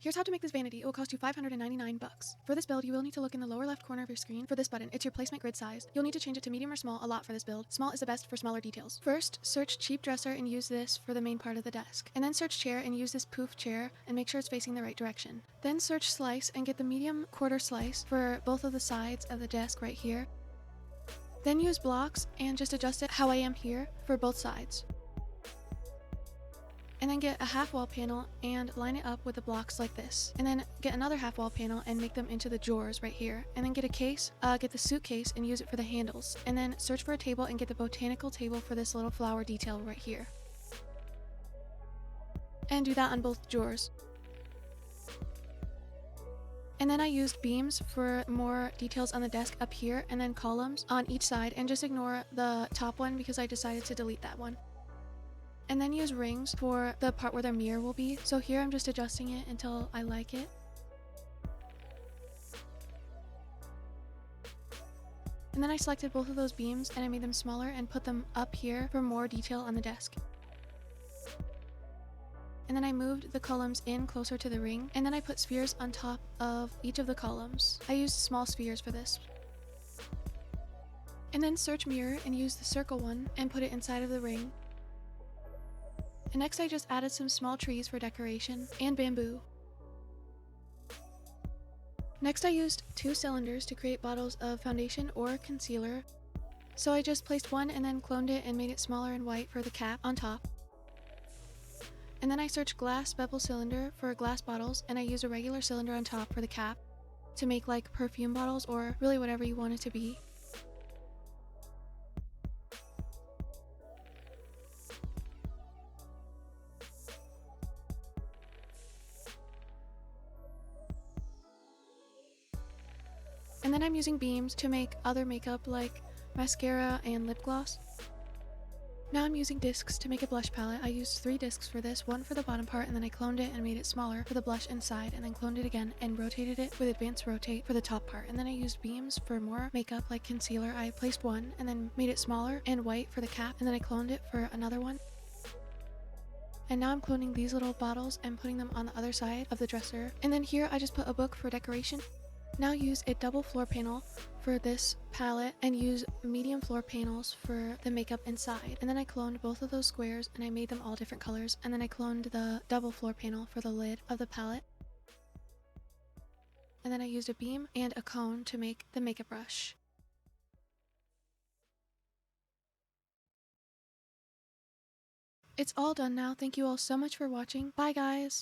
Here's how to make this vanity. It will cost you $599. For this build, you will need to look in the lower left corner of your screen for this button. It's your placement grid size. You'll need to change it to medium or small a lot for this build. Small is the best for smaller details. First, search cheap dresser and use this for the main part of the desk. And then search chair and use this poof chair and make sure it's facing the right direction. Then search slice and get the medium quarter slice for both of the sides of the desk right here. Then use blocks and just adjust it how I am here for both sides. And then get a half wall panel and line it up with the blocks like this. And then get another half wall panel and make them into the drawers right here. And then get a case, get the suitcase and use it for the handles. And then search for a table and get the botanical table for this little flower detail right here. And do that on both drawers. And then I used beams for more details on the desk up here and then columns on each side, and just ignore the top one because I decided to delete that one. And then use rings for the part where the mirror will be. So here I'm just adjusting it until I like it. And then I selected both of those beams and I made them smaller and put them up here for more detail on the desk. And then I moved the columns in closer to the ring, and then I put spheres on top of each of the columns. I used small spheres for this. And then search mirror and use the circle one and put it inside of the ring. And next I just added some small trees for decoration and bamboo. Next I used 2 cylinders to create bottles of foundation or concealer. So I just placed one and then cloned it and made it smaller and white for the cap on top. And then I searched glass bevel cylinder for glass bottles, and I used a regular cylinder on top for the cap to make like perfume bottles or really whatever you want it to be. And then I'm using beams to make other makeup like mascara and lip gloss. Now I'm using discs to make a blush palette. I used 3 discs for this, one for the bottom part, and then I cloned it and made it smaller for the blush inside, and then cloned it again and rotated it with advanced rotate for the top part. And then I used beams for more makeup like concealer. I placed one and then made it smaller and white for the cap, and then I cloned it for another one. And now I'm cloning these little bottles and putting them on the other side of the dresser. And then here I just put a book for decoration. Now use a double floor panel for this palette and use medium floor panels for the makeup inside. And then I cloned both of those squares and I made them all different colors. And then I cloned the double floor panel for the lid of the palette. And then I used a beam and a cone to make the makeup brush. It's all done now. Thank you all so much for watching. Bye guys!